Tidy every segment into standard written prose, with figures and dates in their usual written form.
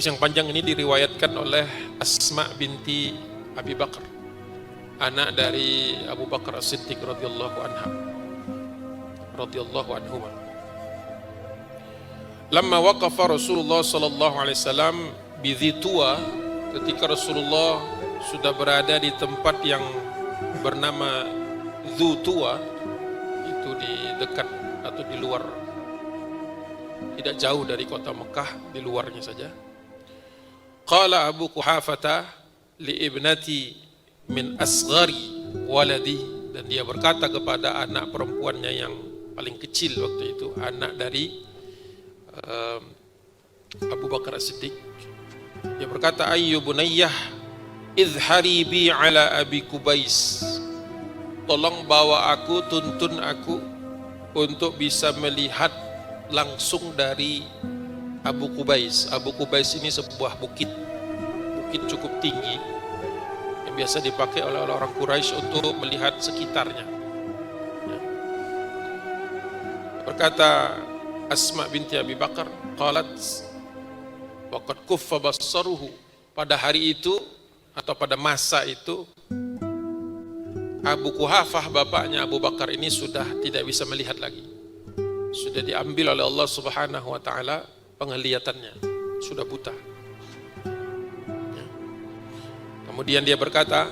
Hadis yang panjang ini diriwayatkan oleh Asma binti Abi Bakar, anak dari Abu Bakar As-Siddiq radhiyallahu anhuma. Lamma waqafa Rasulullah sallallahu alaihi wasallam bi Dzituwa, ketika Rasulullah sudah berada di tempat yang bernama Dzituwa, itu di dekat atau di luar, tidak jauh dari kota Mekah, di luarnya saja. Qala Abu Quhafata li ibnati min asghari waladi, dan dia berkata kepada anak perempuannya yang paling kecil waktu itu, anak dari Abu Bakar As-Siddiq. Dia berkata, ayyu bunayyah izhari bi ala Abi Qubais, tolong bawa aku, tuntun aku untuk bisa melihat langsung dari Abu Qubais. Abu Qubais ini sebuah bukit cukup tinggi yang biasa dipakai oleh orang Quraisy untuk melihat sekitarnya. Berkata Asma binti Abi Bakar, qalat waqad kuffa basaruhu, pada hari itu atau pada masa itu Abu Quhafah, bapaknya Abu Bakar ini, sudah tidak bisa melihat lagi. Sudah diambil oleh Allah Subhanahu wa taala penglihatannya, sudah buta. Ya. Kemudian dia berkata,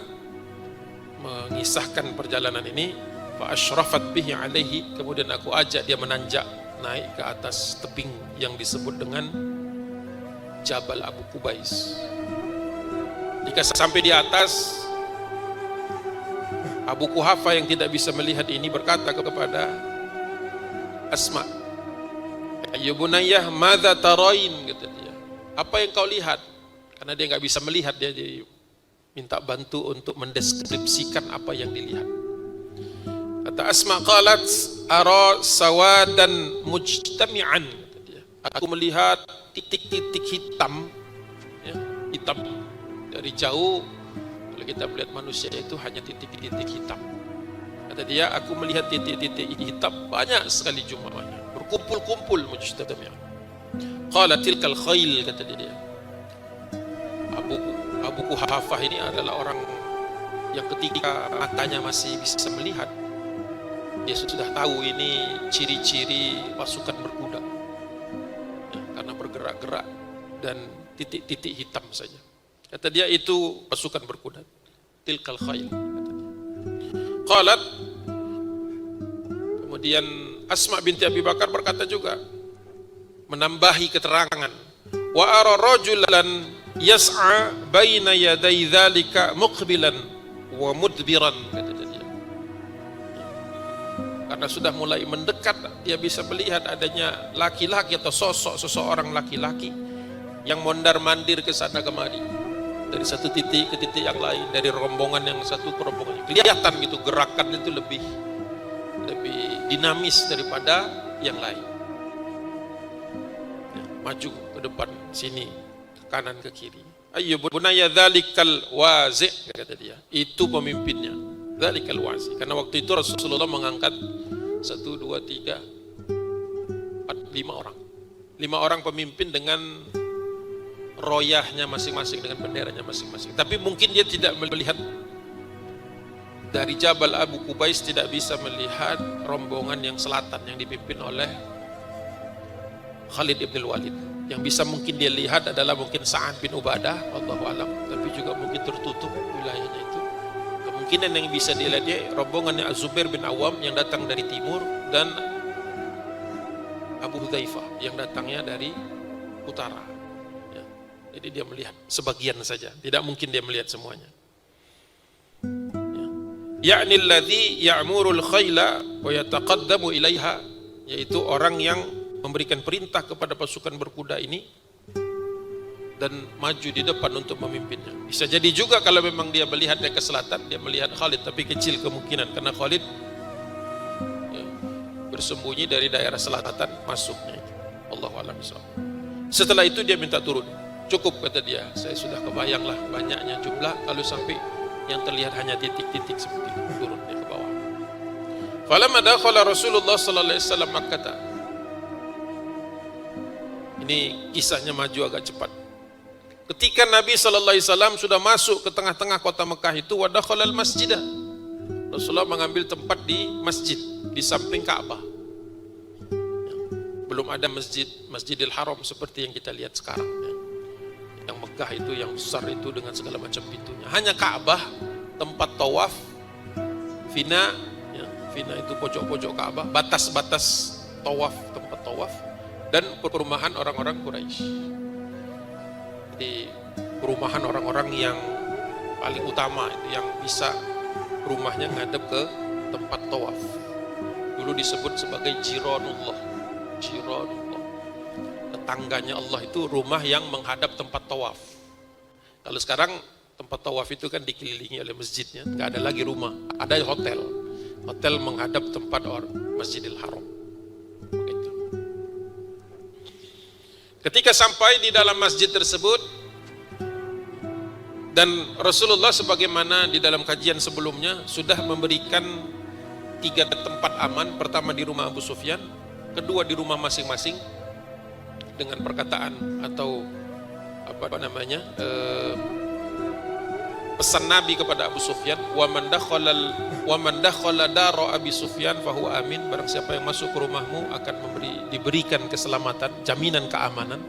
mengisahkan perjalanan ini, fa asyrafat bihi alaihi, kemudian aku ajak dia menanjak naik ke atas tebing yang disebut dengan Jabal Abu Qubais. Jika sampai di atas, Abu Quhafah yang tidak bisa melihat ini berkata kepada Asma, ya bunayyah madza tarain, kata dia, apa yang kau lihat? Karena dia nggak bisa melihat, dia minta bantu untuk mendeskripsikan apa yang dilihat. Kata Asma, qalat ara sawadan mujtami'an, kata dia, aku melihat titik-titik hitam, ya, hitam. Dari jauh kalau kita melihat manusia itu hanya titik-titik hitam. Kata dia, aku melihat titik-titik hitam banyak sekali jumlahnya, berkumpul-kumpul mujtami'an. Qala tilkal khail, kata dia. Abu Quhafah ini adalah orang yang ketika matanya masih bisa melihat, dia sudah tahu ini ciri-ciri pasukan berkuda, ya, karena bergerak-gerak dan titik-titik hitam saja. Kata dia, itu pasukan berkuda. Tilkal khail, kata dia. Qalat, kemudian Asma binti Abi Bakar berkata juga, menambahi keterangan, wa ara rajulan yas'a baina yaday dzalika muqbilan wa mudbiran, kata dia. Karena sudah mulai mendekat, dia bisa melihat adanya laki-laki atau sosok seseorang laki-laki yang mondar-mandir ke sana kemari, dari satu titik ke titik yang lain, dari rombongan yang satu ke rombongan. Kelihatan gitu gerakan itu lebih dinamis daripada yang lain. Ya, maju ke depan, sini, ke kanan, ke kiri. Ayyu bunayya dzalikal wazi', kata dia, itu pemimpinnya. Dzalikal wazi'. Karena waktu itu Rasulullah mengangkat 1, 2, 3, 4, 5 orang. 5 orang pemimpin dengan royahnya masing-masing, dengan benderanya masing-masing. Tapi mungkin dia tidak melihat dari Jabal Abu Qubais, tidak bisa melihat rombongan yang selatan yang dipimpin oleh Khalid ibn Walid. Yang bisa mungkin dia lihat adalah mungkin Sa'ad bin Ubadah, wallahu alam, tapi juga mungkin tertutup wilayahnya itu. Kemungkinan yang bisa dilihat dia rombongannya Az-Zubair bin Awam yang datang dari timur, dan Abu Hudzaifah yang datangnya dari utara. Jadi dia melihat sebagian saja, tidak mungkin dia melihat semuanya. Ya'ni alladhi ya'murul khayla wa yataqaddamu ilaiha, yaitu orang yang memberikan perintah kepada pasukan berkuda ini dan maju di depan untuk memimpinnya. Bisa jadi juga kalau memang dia melihat ke selatan, dia melihat Khalid, tapi kecil kemungkinan karena Khalid ya, bersembunyi dari daerah selatan masuknya. Allahu a'lam bishawab. Setelah itu dia minta turun. Cukup, kata dia, saya sudah kebayanglah banyaknya jumlah, kalau sampai yang terlihat hanya titik-titik seperti itu, turun dia ke bawah. Falamma dakhala Rasulullah sallallahu alaihi wasallam Makkah. Ini kisahnya maju agak cepat. Ketika Nabi sallallahu alaihi wasallam sudah masuk ke tengah-tengah kota Mekah itu, wa dakhalal masjidah. Rasulullah mengambil tempat di masjid di samping Ka'bah. Belum ada Masjidil Haram seperti yang kita lihat sekarang. Yang Mekah itu yang besar itu dengan segala macam pintunya. Hanya Ka'bah, tempat tawaf, fina, fina itu pojok-pojok Ka'bah, batas-batas tawaf, tempat tawaf, dan perumahan orang-orang Quraisy. Di perumahan orang-orang yang paling utama itu yang bisa rumahnya ngadep ke tempat tawaf. Dulu disebut sebagai Jiranullah. Jiranullah. Tetangganya Allah itu rumah yang menghadap tempat tawaf. Kalau sekarang tempat tawaf itu kan dikelilingi oleh masjidnya, nggak ada lagi rumah, ada hotel. Hotel menghadap tempat Masjidil Haram. Begitu. Ketika sampai di dalam masjid tersebut, dan Rasulullah sebagaimana di dalam kajian sebelumnya sudah memberikan 3 tempat aman. Pertama di rumah Abu Sufyan, kedua di rumah masing-masing, dengan perkataan atau pesan Nabi kepada Abu Sufyan, wa man dakhala dara Abi Sufyan fahuwa amin. Barang siapa yang masuk ke rumahmu akan diberikan keselamatan, jaminan keamanan.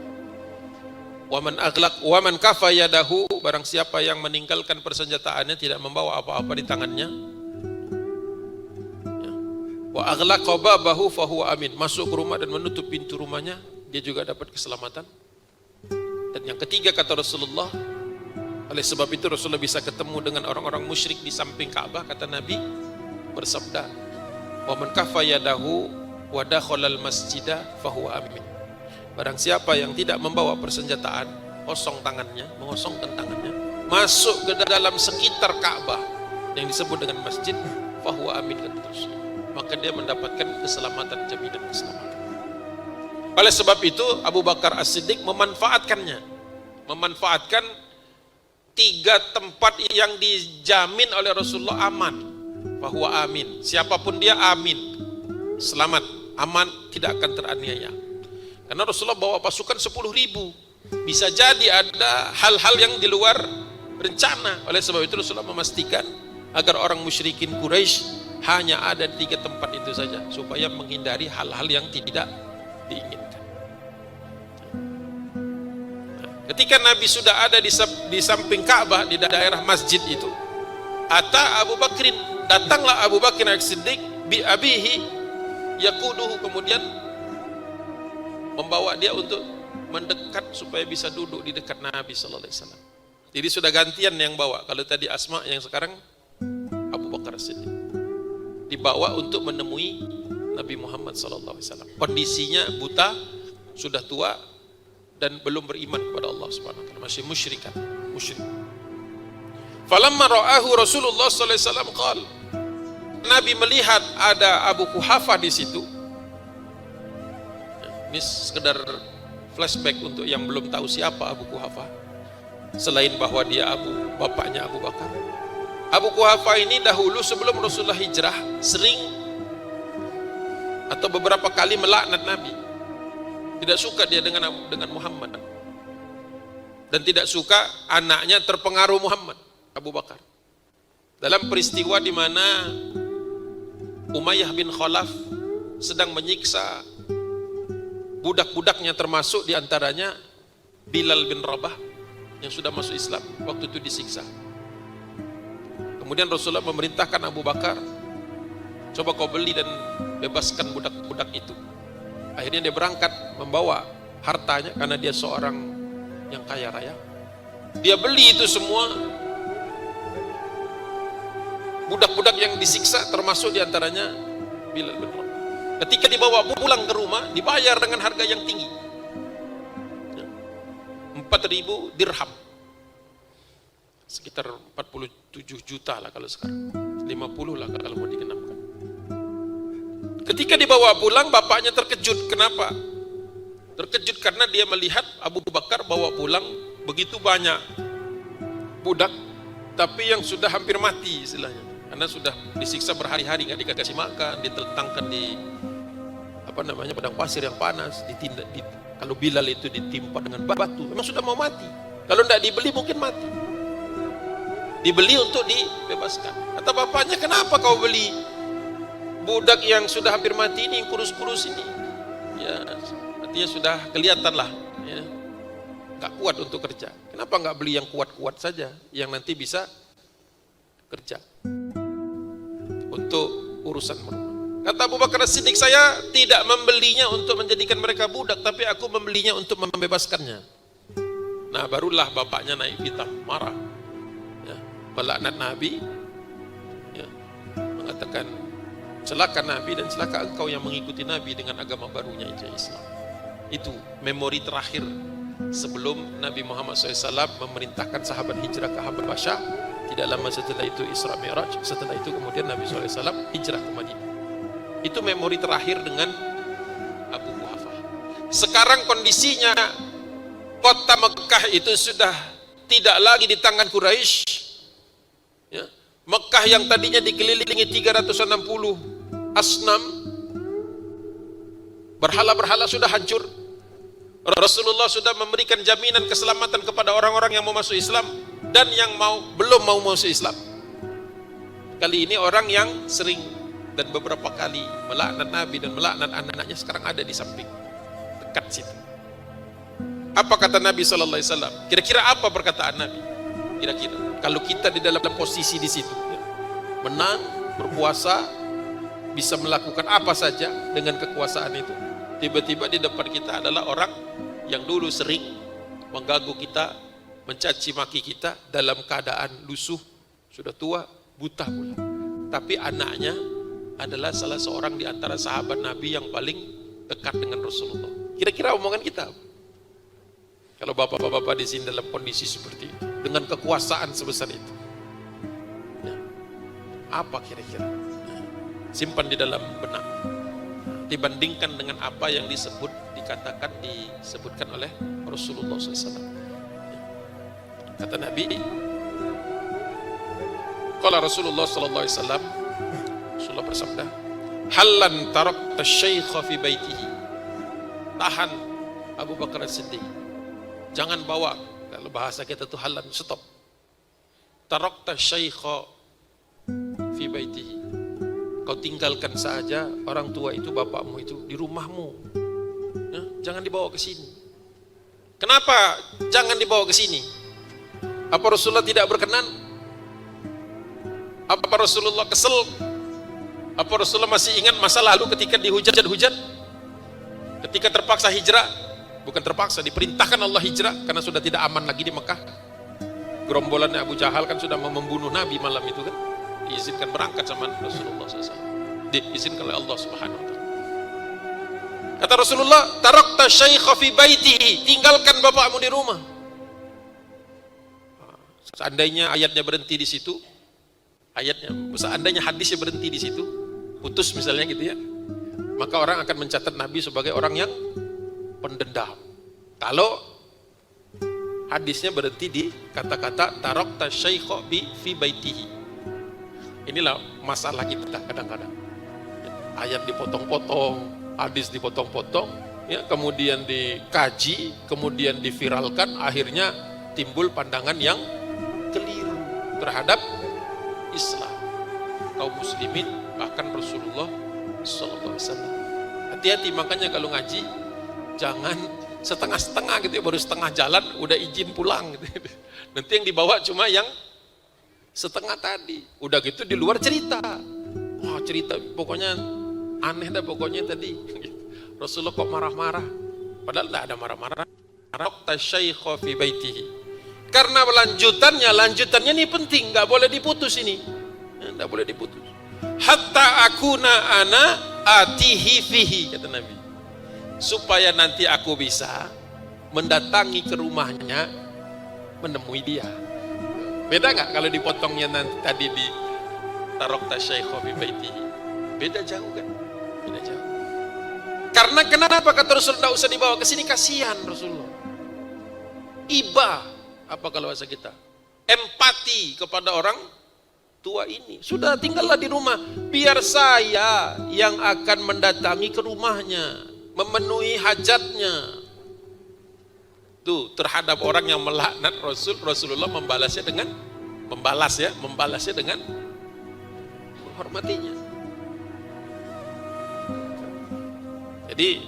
Wa man kafa yadahu, barang siapa yang meninggalkan persenjataannya, tidak membawa apa-apa di tangannya. Wa aghlaqa babahu fahuwa amin. Masuk ke rumah dan menutup pintu rumahnya, dia juga dapat keselamatan. Dan yang ketiga kata Rasulullah, oleh sebab itu Rasulullah bisa ketemu dengan orang-orang musyrik di samping Ka'bah. Kata Nabi bersabda, wa man kafa yadahu wa dakhalal masjidah fahuwa amin. Barang siapa yang tidak membawa persenjataan, mengosongkan tangannya, masuk ke dalam sekitar Ka'bah yang disebut dengan masjid, fahuwa amin, kata Rasulullah, maka dia mendapatkan keselamatan, jaminan keselamatan. Oleh sebab itu Abu Bakar As-Siddiq memanfaatkan 3 tempat yang dijamin oleh Rasulullah aman, bahwa amin, siapapun dia amin, selamat, aman, tidak akan teraniaya. Karena Rasulullah bawa pasukan 10.000, bisa jadi ada hal-hal yang di luar rencana. Oleh sebab itu Rasulullah memastikan agar orang musyrikin Quraisy hanya ada 3 tempat itu saja, supaya menghindari hal-hal yang tidak diinginkan. Ketika Nabi sudah ada di samping Ka'bah, di daerah masjid itu, Abu Bakrin, datanglah Abu Bakar As-Siddiq bi abihi yaquduhu, kemudian membawa dia untuk mendekat supaya bisa duduk di dekat Nabi sallallahu alaihi wasallam. Jadi sudah gantian yang bawa. Kalau tadi Asma, yang sekarang Abu Bakar As-Siddiq dibawa untuk menemui Nabi Muhammad sallallahu alaihi wasallam. Kondisinya buta, sudah tua, dan belum beriman kepada Allah Subhanahu wa taala, masih musyrik. Falamma ra'ahu Rasulullah sallallahu alaihi wasallam qala, Nabi melihat ada Abu Quhafah di situ. Ini sekedar flashback untuk yang belum tahu siapa Abu Quhafah, selain bahwa dia bapaknya Abu Bakar. Abu Quhafah ini dahulu sebelum Rasulullah hijrah sering atau beberapa kali melaknat Nabi. Tidak suka dia dengan Muhammad, dan tidak suka anaknya terpengaruh Muhammad, Abu Bakar. Dalam peristiwa di mana Umayyah bin Khalaf sedang menyiksa budak-budaknya, termasuk diantaranya Bilal bin Rabah yang sudah masuk Islam, waktu itu disiksa. Kemudian Rasulullah memerintahkan Abu Bakar, coba kau beli dan bebaskan budak-budak itu. Akhirnya dia berangkat membawa hartanya, karena dia seorang yang kaya raya. Dia beli itu semua budak-budak yang disiksa, termasuk diantaranya Bilal bin Rabah. Ketika dibawa pulang ke rumah, dibayar dengan harga yang tinggi, 4.000 dirham, sekitar 47 juta lah kalau sekarang, 50 lah kalau mau digenapkan. Ketika dibawa pulang, bapaknya terkejut. Kenapa? Terkejut karena dia melihat Abu Bakar bawa pulang begitu banyak budak, tapi yang sudah hampir mati istilahnya, karena sudah disiksa berhari-hari, nggak dikasih makan, ditelentangkan di padang pasir yang panas, kalau Bilal itu ditimpa dengan batu, memang sudah mau mati. Kalau tidak dibeli mungkin mati. Dibeli untuk dibebaskan. Kata bapaknya, kenapa kau beli budak yang sudah hampir mati ini, kurus-kurus ini? Ya, artinya sudah kelihatan lah, ya, gak kuat untuk kerja. Kenapa nggak beli yang kuat-kuat saja, yang nanti bisa kerja untuk urusan rumah? Kata Abu Bakar As-Siddiq, saya tidak membelinya untuk menjadikan mereka budak, tapi aku membelinya untuk membebaskannya. Nah, barulah bapaknya naik pitam, marah, ya, melaknat Nabi, ya, mengatakan celaka Nabi dan celaka engkau yang mengikuti Nabi dengan agama barunya itu Islam. Itu memori terakhir sebelum Nabi Muhammad SAW memerintahkan sahabat hijrah ke Habasyah. Tidak lama setelah itu Isra Mi'raj, setelah itu kemudian Nabi SAW hijrah ke Madinah. Itu memori terakhir dengan Abu Quhafah. Sekarang kondisinya kota Mekah itu sudah tidak lagi di tangan Quraisy. Ya. Mekah yang tadinya dikelilingi 360 asnam, berhala-berhala sudah hancur. Rasulullah sudah memberikan jaminan keselamatan kepada orang-orang yang mau masuk Islam dan yang belum mau masuk Islam. Kali ini orang yang sering dan beberapa kali melaknat Nabi dan melaknat anak-anaknya sekarang ada di samping, dekat situ. Apa kata Nabi SAW? Kira-kira apa perkataan Nabi? Kira-kira kalau kita di dalam posisi di situ, menang, berpuasa, bisa melakukan apa saja dengan kekuasaan itu, tiba-tiba di depan kita adalah orang yang dulu sering mengganggu kita, mencaci maki kita dalam keadaan lusuh, sudah tua, buta pula. Tapi anaknya adalah salah seorang di antara sahabat Nabi yang paling dekat dengan Rasulullah. Kira-kira omongan kita, kalau bapak-bapak di sini dalam kondisi seperti itu, dengan kekuasaan sebesar itu, ya, apa kira-kira? Simpan di dalam benak. Dibandingkan dengan apa yang disebutkan oleh Rasulullah SAW. Kata Nabi, qala Rasulullah sallallahu alaihi wasallam, Rasulullah bersabda, "Hallan tarakta syaikha fi baitihi." Tahan Abu Bakar As-Siddiq. Jangan bawa, kalau bahasa kita tuh halan, stop. Tarakta syaikha fi baitihi. Kau tinggalkan saja orang tua itu, bapakmu itu di rumahmu. Ya, jangan dibawa ke sini. Kenapa jangan dibawa ke sini? Apa Rasulullah tidak berkenan? Apa Rasulullah kesel? Apa Rasulullah masih ingat masa lalu ketika dihujat-hujat? Ketika terpaksa hijrah, bukan terpaksa, diperintahkan Allah hijrah karena sudah tidak aman lagi di Mekah. Gerombolannya Abu Jahal kan sudah membunuh Nabi malam itu kan. Diizinkan berangkat sama Rasulullah SAW, diizinkan oleh Allah Subhanahu wa ta'ala. Kata Rasulullah, tarakta syaikha fi baitihi, tinggalkan bapakmu di rumah. Seandainya ayatnya berhenti di situ, seandainya hadisnya berhenti di situ, putus misalnya gitu ya, maka orang akan mencatat Nabi sebagai orang yang pendendam. Kalau hadisnya berhenti di kata-kata tarakta syaikha fi baitihi. Inilah masalah kita kadang-kadang. Ayat dipotong-potong, hadis dipotong-potong, ya, kemudian dikaji, kemudian diviralkan, akhirnya timbul pandangan yang keliru terhadap Islam, kaum muslimin, bahkan Rasulullah SAW. Hati-hati, makanya kalau ngaji jangan setengah-setengah gitu ya, baru setengah jalan udah izin pulang gitu. Nanti yang dibawa cuma yang setengah tadi, udah gitu di luar cerita. Wah, cerita pokoknya aneh dah pokoknya tadi. Rasulullah kok marah-marah, padahal tidak ada marah-marah. Tarakta syaikha fi baitihi. Karena lanjutannya ini penting, nggak boleh diputus ini, nggak boleh diputus. Hatta akuna ana atihi fihi, kata Nabi, supaya nanti aku bisa mendatangi ke rumahnya, menemui dia. Beda nggak kalau dipotongnya nanti tadi di tarakta syaikha fi baitihi? Beda jauh kan? Beda jauh. Karena kenapa kata Rasul tidak usah dibawa ke sini, kasihan Rasulullah. Iba, apa kalau bahasa kita? Empati kepada orang tua ini. Sudah tinggallah di rumah, biar saya yang akan mendatangi ke rumahnya, memenuhi hajatnya. Tuh, terhadap orang yang melaknat Rasulullah membalasnya dengan menghormatinya. Jadi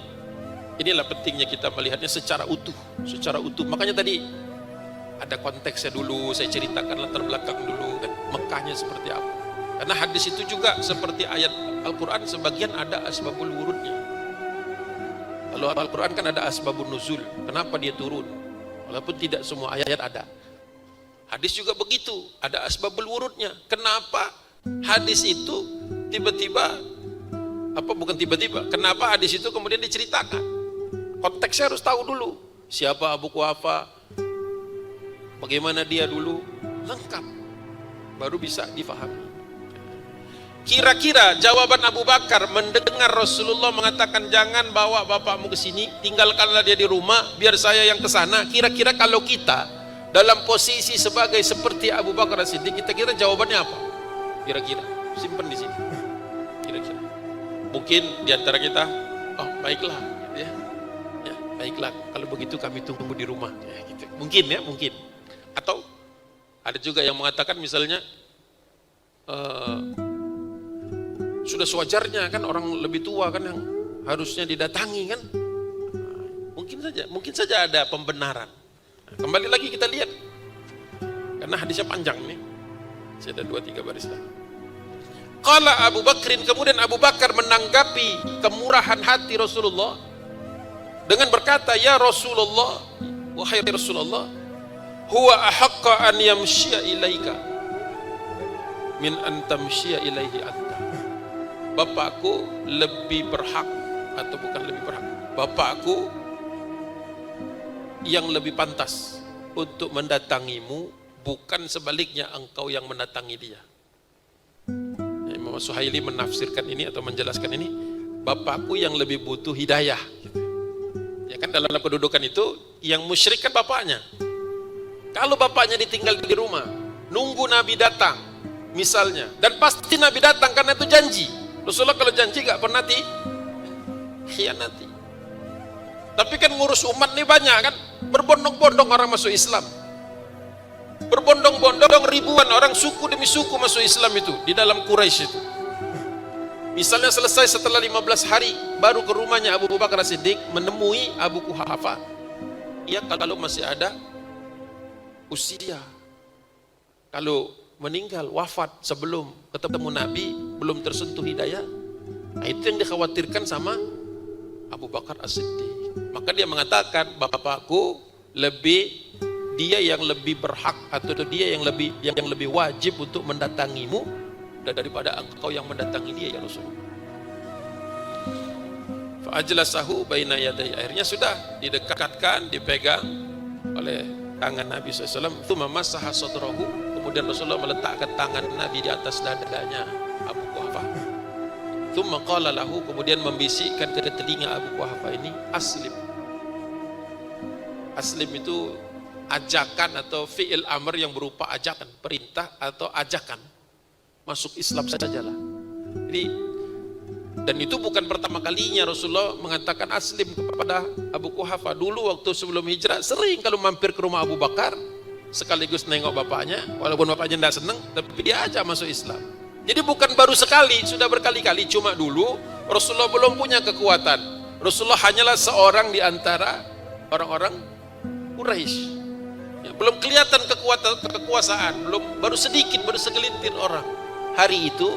inilah pentingnya kita melihatnya secara utuh. Makanya tadi ada konteksnya dulu, saya ceritakan latar belakang dulu kan, Mekahnya seperti apa. Karena hadis itu juga seperti ayat Al-Quran, sebagian ada asbabul wurudnya. Kalau Al-Quran kan ada asbabun nuzul, kenapa dia turun, walaupun tidak semua ayat ada. Hadis juga begitu, ada asbabul wurudnya. Kenapa hadis itu kenapa hadis itu kemudian diceritakan? Konteksnya harus tahu dulu, siapa Abu Quhafa, bagaimana dia dulu, lengkap, baru bisa difahami. Kira-kira jawaban Abu Bakar mendengar Rasulullah mengatakan jangan bawa bapakmu ke sini, tinggalkanlah dia di rumah, biar saya yang ke sana. Kira-kira kalau kita dalam posisi sebagai seperti Abu Bakar As-Siddiq, kita kira jawabannya apa? Kira-kira, simpen di sini. Kira-kira. Mungkin di antara kita, oh baiklah, ya, baiklah. Kalau begitu kami tunggu di rumah. Ya, gitu. Mungkin. Atau ada juga yang mengatakan misalnya sudah sewajarnya kan orang lebih tua kan yang harusnya didatangi kan. Mungkin saja ada pembenaran. Kembali lagi kita lihat, karena hadisnya panjang nih. Saya ada 2-3 baris lagi. Qala Abu Bakrin, kemudian Abu Bakar menanggapi kemurahan hati Rasulullah dengan berkata, ya Rasulullah, wahai Rasulullah, huwa ahaqqa an yamshiya ilaika min an tamshiya ilaihi anta. Bapakku lebih berhak, atau bukan lebih berhak, bapakku yang lebih pantas untuk mendatangimu, bukan sebaliknya engkau yang mendatangi dia. Imam Suhaili menafsirkan ini atau menjelaskan ini, bapakku yang lebih butuh hidayah. Ya kan dalam kedudukan itu yang musyrik kan bapaknya. Kalau bapaknya ditinggal di rumah, nunggu Nabi datang misalnya, dan pasti Nabi datang karena itu janji. Rasulullah kalau janji gak pernah dikhianati. Tapi kan ngurus umat nih banyak kan, berbondong-bondong orang masuk Islam, berbondong-bondong ribuan orang, suku demi suku masuk Islam itu di dalam Quraisy itu. Misalnya selesai setelah 15 hari baru ke rumahnya Abu Bakar As-Siddiq menemui Abu Quhafa. Ya kalau masih ada usia, kalau meninggal wafat sebelum ketemu Nabi, belum tersentuh hidayah, nah itu yang dikhawatirkan sama Abu Bakar As-Siddiq. Maka dia mengatakan, bapakku dia yang lebih berhak, atau dia yang lebih wajib untuk mendatangimu daripada engkau yang mendatangi dia ya Rasulullah. Fa ajlasahu baina yaday, akhirnya sudah didekatkan, dipegang oleh tangan Nabi SAW. Tsumma masaha sadrahu, kemudian Rasulullah meletakkan tangan Nabi di atas dadanya Abu Quhafa. Tsumma qala lahu, kemudian membisikkan ke telinga Abu Quhafa ini, aslim. Aslim itu ajakan atau fi'il amr yang berupa ajakan, perintah atau ajakan. Masuk Islam sajalah. Jadi, dan itu bukan pertama kalinya Rasulullah mengatakan aslim kepada Abu Quhafa. Dulu waktu sebelum hijrah sering kalau mampir ke rumah Abu Bakar sekaligus nengok bapaknya, walaupun bapaknya tidak senang, tapi dia aja masuk Islam. Jadi bukan baru sekali, sudah berkali-kali. Cuma dulu Rasulullah belum punya kekuatan. Rasulullah hanyalah seorang di antara orang-orang Quraisy. Ya, belum kelihatan kekuasaan, baru sedikit, baru segelintir orang. Hari itu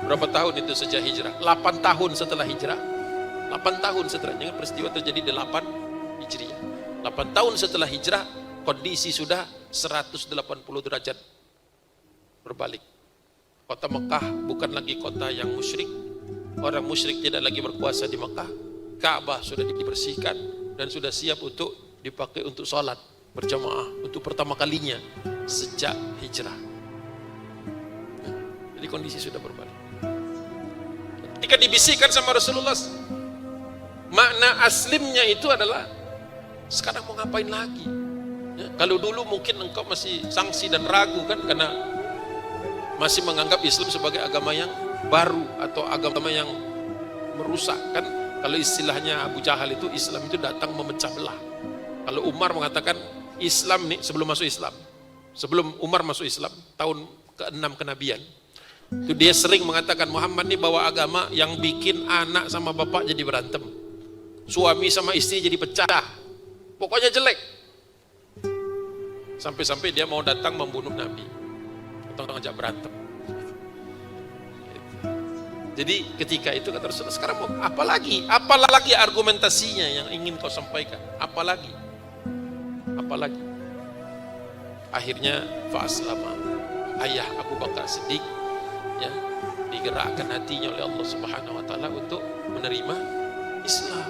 berapa tahun itu sejak hijrah? 8 tahun setelah hijrah. 8 tahun setelah, jangan peristiwa terjadi di 8 Hijriah. 8 tahun setelah hijrah, kondisi sudah 180 derajat berbalik. Kota Mekah bukan lagi kota yang musyrik. Orang musyrik tidak lagi berkuasa di Mekah. Ka'bah sudah dibersihkan dan sudah siap untuk dipakai untuk sholat berjamaah untuk pertama kalinya sejak hijrah. Jadi kondisi sudah berbalik. Ketika dibisikkan sama Rasulullah, makna aslimnya itu adalah sekarang mau ngapain lagi? Ya, kalau dulu mungkin engkau masih sangsi dan ragu kan, karena masih menganggap Islam sebagai agama yang baru atau agama yang merusak kan. Kalau istilahnya Abu Jahal itu, Islam itu datang memecah belah. Kalau Umar mengatakan Islam nih sebelum masuk Islam, sebelum Umar masuk Islam tahun ke-6 kenabian, itu dia sering mengatakan Muhammad nih bawa agama yang bikin anak sama bapak jadi berantem, suami sama istri jadi pecah, pokoknya jelek. Sampai-sampai dia mau datang membunuh Nabi atau ngajak berantem. Jadi ketika itu kata Rasulullah, sekarang mau apalagi argumentasinya yang ingin kau sampaikan, apalagi. Akhirnya fa'aslama, ayah Abu Bakar Siddiq, ya, digerakkan hatinya oleh Allah Subhanahu Wa Taala untuk menerima Islam.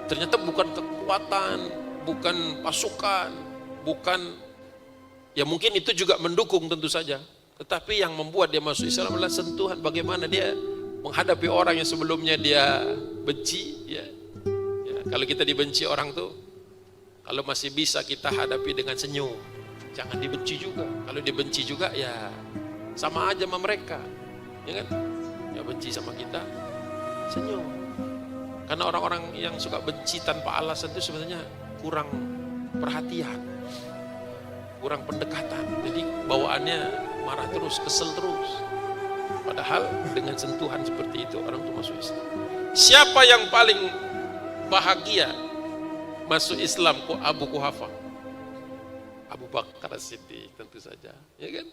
Ternyata bukan kekuatan, bukan pasukan, bukan, ya mungkin itu juga mendukung tentu saja. Tetapi yang membuat dia masuk Islam adalah sentuhan bagaimana dia menghadapi orang yang sebelumnya dia benci. Ya, kalau kita dibenci orang tuh, kalau masih bisa kita hadapi dengan senyum, jangan dibenci juga. Kalau dibenci juga ya sama aja sama mereka, ya kan? Ya benci sama kita, senyum. Karena orang-orang yang suka benci tanpa alasan itu sebenarnya kurang perhatian, kurang pendekatan. Jadi bawaannya marah terus, kesel terus. Padahal dengan sentuhan seperti itu orang itu masuk Islam. Siapa yang paling bahagia masuk Islam? Abu Quhafa, Abu Bakar Siddiq tentu saja, ya kan?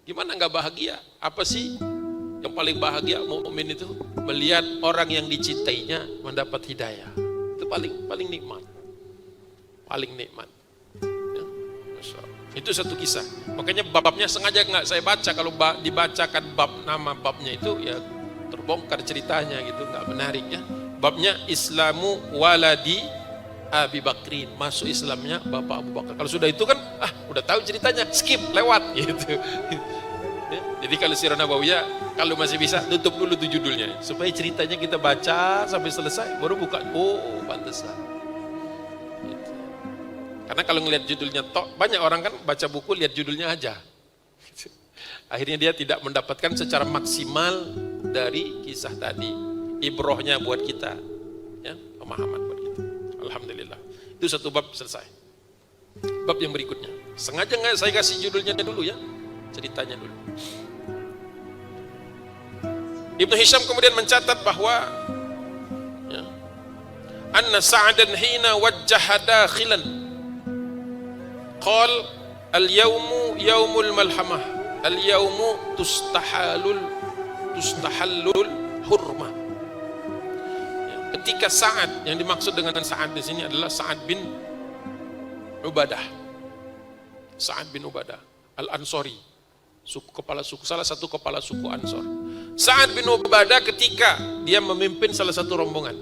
Gimana nggak bahagia? Apa sih yang paling bahagia mukmin itu? Melihat orang yang dicintainya mendapat hidayah. Itu paling nikmat, paling nikmat. Ya, Masya Allah. Itu satu kisah. Makanya babnya sengaja nggak saya baca. Kalau dibacakan nama babnya itu ya terbongkar ceritanya gitu, nggak menarik ya. Babnya Islamu waladi Abi Bakrin, masuk Islamnya Bapak Abu Bakar. Kalau sudah itu kan udah tahu ceritanya, skip, lewat gitu. Ya, jadi kalau Sirah Nabawiyah kalau masih bisa tutup dulu tuh judulnya supaya ceritanya kita baca sampai selesai baru buka. Oh, pantesan. Gitu. Karena kalau ngelihat judulnya banyak orang kan baca buku lihat judulnya aja. Akhirnya dia tidak mendapatkan secara maksimal dari kisah tadi. Ibrohnya buat kita, ya, pemahaman buat kita. Alhamdulillah. Itu satu bab selesai. Bab yang berikutnya. Sengaja nggak saya kasih judulnya dulu ya, ceritanya dulu. Ibnu Hisham kemudian mencatat bahwa ya, anna Sa'dan hina wajjaha dakhilan qal al-yawmu yawmul malhamah al-yawmu tustahallul hurma. Ya, ketika Sa'ad, yang dimaksud dengan Sa'ad di sini adalah Sa'ad bin Ubadah. Sa'ad bin Ubadah Al-Ansori, salah satu kepala suku Ansor. Sa'ad bin Ubadah ketika dia memimpin salah satu rombongan,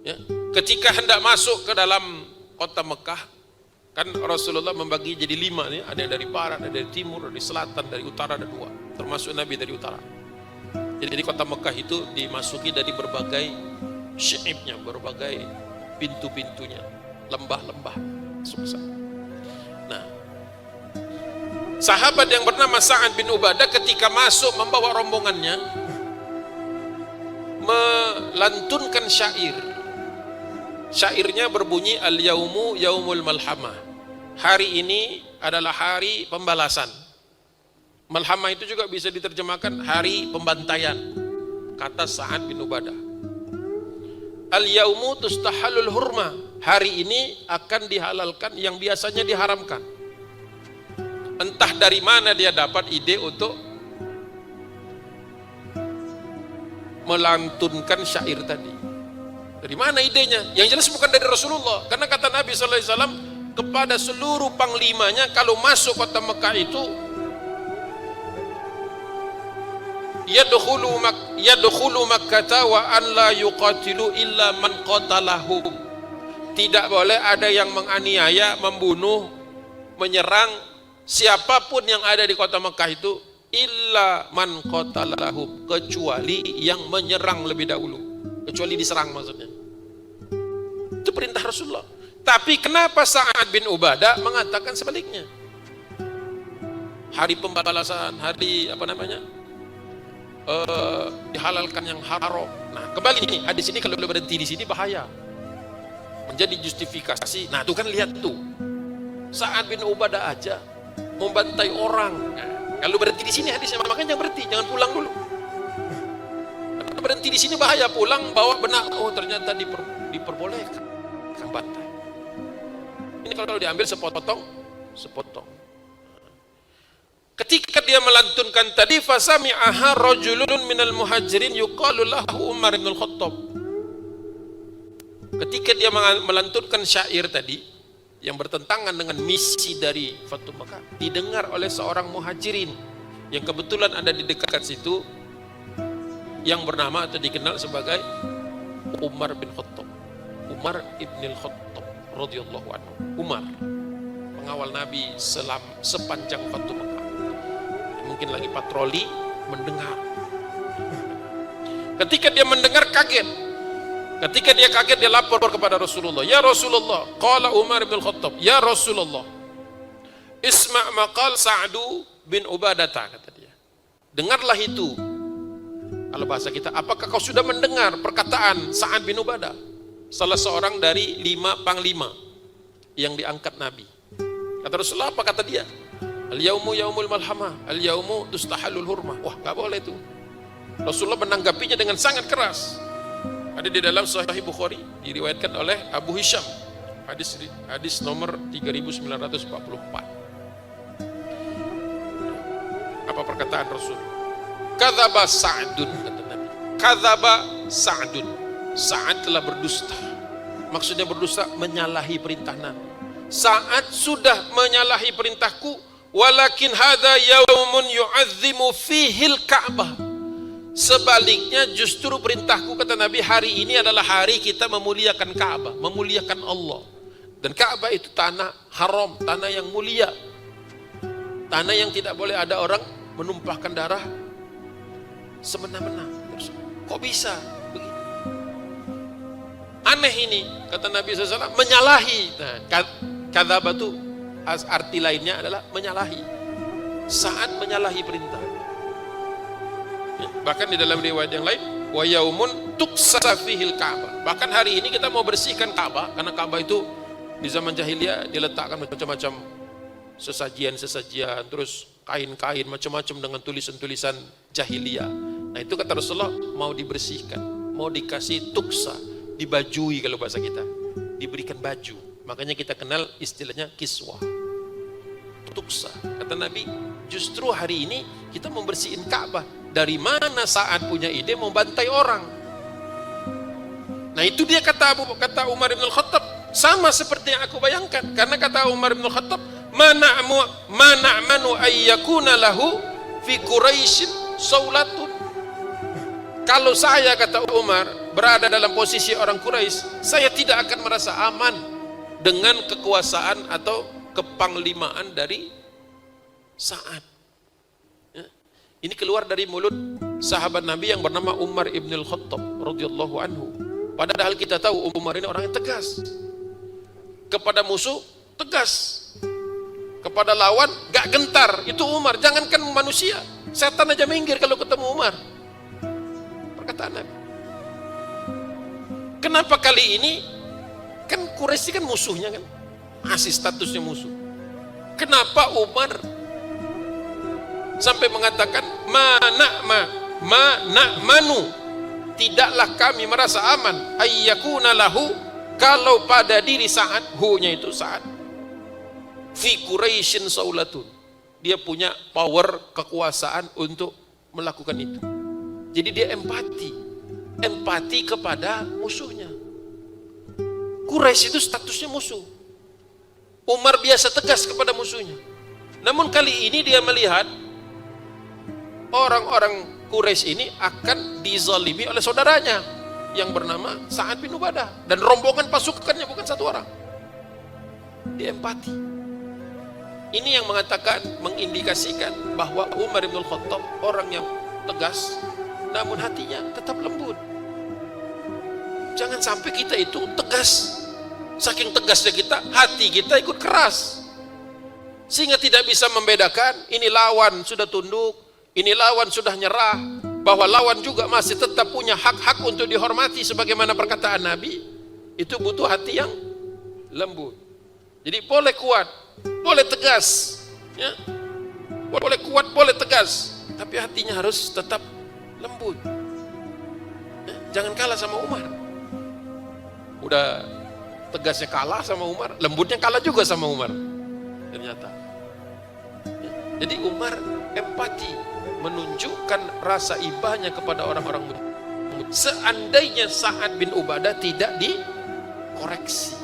ya, ketika hendak masuk ke dalam kota Mekah, kan Rasulullah membagi jadi 5 nih, ada yang dari barat, ada dari timur, dari selatan, dari utara, ada 2, termasuk Nabi dari utara. Jadi kota Mekah itu dimasuki dari berbagai syi'ibnya, berbagai pintu-pintunya, lembah-lembah sukses. Nah, sahabat yang bernama Sa'ad bin Ubadah ketika masuk membawa rombongannya melantunkan syair. Syairnya berbunyi al-yaumu yaumul malhamah. Hari ini adalah hari pembalasan. Malhamah itu juga bisa diterjemahkan hari pembantaian. Kata Sa'ad bin Ubadah. Al-yaumu tustahallul hurma. Hari ini akan dihalalkan yang biasanya diharamkan. Entah dari mana dia dapat ide untuk melantunkan syair tadi. Dari mana idenya? Yang jelas bukan dari Rasulullah. Karena kata Nabi SAW kepada seluruh panglimanya kalau masuk kota Mekah itu, yadkhulu Makkah wa an la yuqatilu illa man qatalahum. Tidak boleh ada yang menganiaya, membunuh, menyerang siapapun yang ada di kota Mekah itu illa man qatalahum, kecuali yang menyerang lebih dahulu, kecuali diserang maksudnya. Itu perintah Rasulullah. Tapi kenapa Sa'ad bin Ubadah mengatakan sebaliknya? Hari pembalasan, hari dihalalkan yang haram. Nah, kembali ini hadis ini kalau berhenti di sini bahaya. menjadi justifikasi. Nah, tuh kan lihat tuh. Sa'ad bin Ubadah aja membantai orang. Nah, kalau berhenti di sini hadisnya, makanya jangan berhenti, jangan pulang dulu. Karena berhenti di sini bahaya, pulang bawa benak. Oh, ternyata diperbolehkan bantai. Ini kalau diambil sepotong. Ketika dia melantunkan tadi, fasami'aha rajulun minal muhajirin yuqalu lahu Umar bin Khattab. Ketika dia melantunkan syair tadi yang bertentangan dengan misi dari Fatu Makkah, didengar oleh seorang muhajirin yang kebetulan ada di dekat situ, yang bernama atau dikenal sebagai Umar bin Khattab, Umar ibn Khattab radhiyallahu anhu. Umar, pengawal Nabi sepanjang Fatu Makkah, mungkin lagi patroli, mendengar. Ketika dia mendengar kaget. Ketika dia kaget, dia lapor kepada Rasulullah. Ya Rasulullah, qala Umar bin Khattab, ya Rasulullah, isma' maqal Sa'du bin Ubadah, kata dia. Dengarlah itu. Kalau bahasa kita, apakah kau sudah mendengar perkataan Sa'ad bin Ubadah, salah seorang dari 5 panglima yang diangkat Nabi? Kata Rasulullah, apa kata dia? Al-yaumu yaumul malhamah, al-yaumu tustahalul hurmah. Wah, gak boleh itu. Rasulullah menanggapinya dengan sangat keras. Ada di dalam Sahih Bukhari, diriwayatkan oleh Abu Hisham, hadis nomor 3944. Apa perkataan Rasul? Kadzaba Sa'dun, kata Nabi. Kadzaba Sa'dun. Sa'ad telah berdusta. Maksudnya berdusta, menyalahi perintah Nabi. Sa'ad sudah menyalahi perintahku, walakin hadza yaumun yu'azzimu fihil Ka'bah. Sebaliknya justru perintahku, kata Nabi, hari ini adalah hari kita memuliakan Ka'bah, memuliakan Allah. Dan Ka'bah itu tanah haram, tanah yang mulia, tanah yang tidak boleh ada orang menumpahkan darah semena-mena. Kok bisa begitu? Aneh ini, kata Nabi SAW, menyalahi. Nah, kadzaba itu arti lainnya adalah menyalahi. Saat menyalahi perintah. Bahkan di dalam riwayat yang lain, wa yaumun tuksa fihil Ka'bah. Bahkan hari ini kita mau bersihkan Ka'bah, karena Ka'bah itu di zaman jahiliyah diletakkan macam-macam sesajian, terus kain-kain macam-macam dengan tulisan-tulisan jahiliyah. Nah, itu kata Rasulullah mau dibersihkan, mau dikasih tuksa, dibajui kalau bahasa kita, diberikan baju. Makanya kita kenal istilahnya kiswah. Tuksa. Kata Nabi, justru hari ini kita membersihin Ka'bah. Dari mana Sa'ad punya ide membantai orang? Nah, itu dia kata Umar bin Khattab, sama seperti yang aku bayangkan. Karena kata Umar bin Khattab, mana'manu ayyakuna lahu fi Quraisyin saulatun. Kalau saya, kata Umar, berada dalam posisi orang Quraisy, saya tidak akan merasa aman dengan kekuasaan atau kepanglimaan dari Sa'ad. Ini keluar dari mulut sahabat Nabi yang bernama Umar ibn Khattab radhiyallahu anhu. Padahal kita tahu Umar ini orang yang tegas. Kepada musuh tegas, kepada lawan gak gentar. Itu Umar. Jangankan manusia, setan aja minggir kalau ketemu Umar. Perkataan Nabi. Kenapa kali ini? Kan Quraisy kan musuhnya kan, masih statusnya musuh. Kenapa Umar sampai mengatakan manu, tidaklah kami merasa aman ayyakuna lahu, kalau pada diri Sa'ad, hu-nya itu Sa'ad, fi Quraisyin saulatun, dia punya power, kekuasaan untuk melakukan itu. Jadi dia empati kepada musuhnya. Quraisy itu statusnya musuh. Umar biasa tegas kepada musuhnya. Namun kali ini dia melihat orang-orang Quraisy ini akan dizalimi oleh saudaranya yang bernama Sa'ad bin Ubadah, dan rombongan pasukannya bukan satu orang. Dia empati. Ini yang mengindikasikan bahwa Umar bin Khattab orang yang tegas, namun hatinya tetap lembut. Jangan sampai kita itu tegas, saking tegasnya kita, hati kita ikut keras, sehingga tidak bisa membedakan ini lawan sudah tunduk, ini lawan sudah nyerah, bahwa lawan juga masih tetap punya hak-hak untuk dihormati sebagaimana perkataan Nabi. Itu butuh hati yang lembut. Jadi boleh kuat, boleh tegas, ya. Boleh kuat, boleh tegas, tapi hatinya harus tetap lembut. Ya, jangan kalah sama Umar. Udah tegasnya kalah sama Umar, lembutnya kalah juga sama Umar. Ternyata. Ya, jadi Umar empati, menunjukkan rasa ibahnya kepada orang-orang muda. Seandainya Sa'ad bin Ubadah tidak dikoreksi,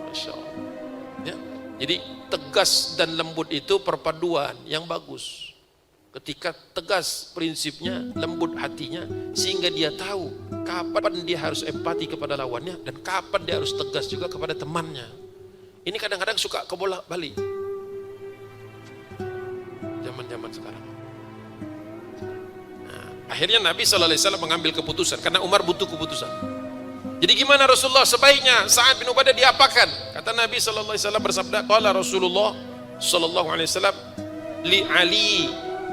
Masya Allah. Ya, jadi tegas dan lembut itu perpaduan yang bagus. Ketika tegas prinsipnya, lembut hatinya, sehingga dia tahu kapan dia harus empati kepada lawannya dan kapan dia harus tegas juga kepada temannya. Ini kadang-kadang suka kebolak-balik zaman-zaman sekarang. Nah, akhirnya Nabi SAW mengambil keputusan karena Umar butuh keputusan. Jadi gimana Rasulullah sebaiknya Sa'ad bin Ubadah diapakan? Kata Nabi SAW bersabda, qala Rasulullah SAW li Ali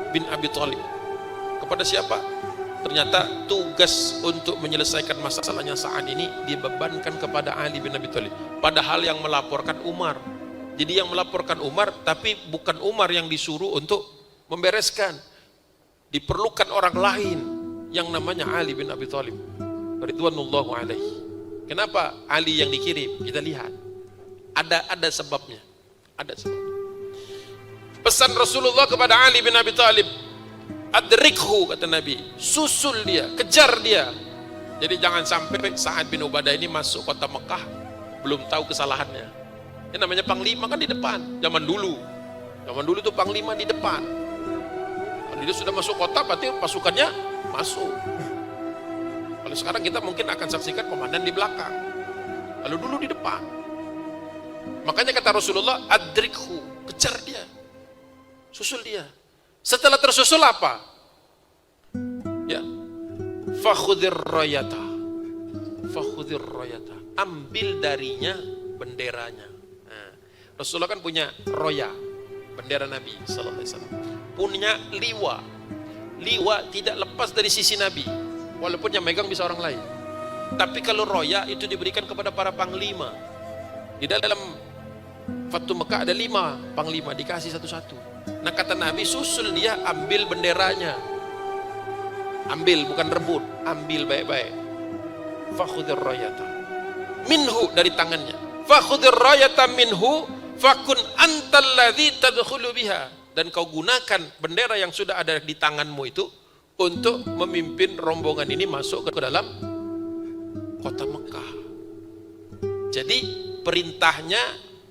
bin Abi Thalib. Kepada siapa? Ternyata tugas untuk menyelesaikan masalahnya Sa'ad ini dibebankan kepada Ali bin Abi Thalib. Padahal yang melaporkan Umar. Jadi yang melaporkan Umar, tapi bukan Umar yang disuruh untuk membereskan. Diperlukan orang lain yang namanya Ali bin Abi Thalib ridwanullahu alaihi. Kenapa Ali yang dikirim? Kita lihat. Ada sebabnya. Ada sebabnya. Pesan Rasulullah kepada Ali bin Abi Thalib, adrikhu, kata Nabi, susul dia, kejar dia. Jadi jangan sampai Sa'ad bin Ubadah ini masuk kota Mekah belum tahu kesalahannya. Ini namanya panglima kan di depan. Zaman dulu tuh panglima di depan. Kalau dia sudah masuk kota berarti pasukannya masuk. Kalau sekarang kita mungkin akan saksikan komandan di belakang, kalau dulu di depan. Makanya kata Rasulullah, adrikhu, kejar dia, susul dia. Setelah tersusul apa? Ya, fakhudir rayata, ambil darinya benderanya. Nah, Rasulullah kan punya roya, bendera Nabi Sallallahu Alaihi Wasallam. Punya liwa tidak lepas dari sisi Nabi. Walaupun yang megang bisa orang lain. Tapi kalau roya itu diberikan kepada para panglima. Di dalam Fatu Mekah ada 5 panglima, dikasih satu-satu. Nah kata Nabi, susul dia, ambil benderanya. Ambil, bukan rebut, ambil baik-baik. Fakhudir rayata minhu, dari tangannya. Fakhudir rayata minhu fakun antal ladzi tadkhulu biha. Dan kau gunakan bendera yang sudah ada di tanganmu itu untuk memimpin rombongan ini masuk ke dalam kota Mekah. Jadi perintahnya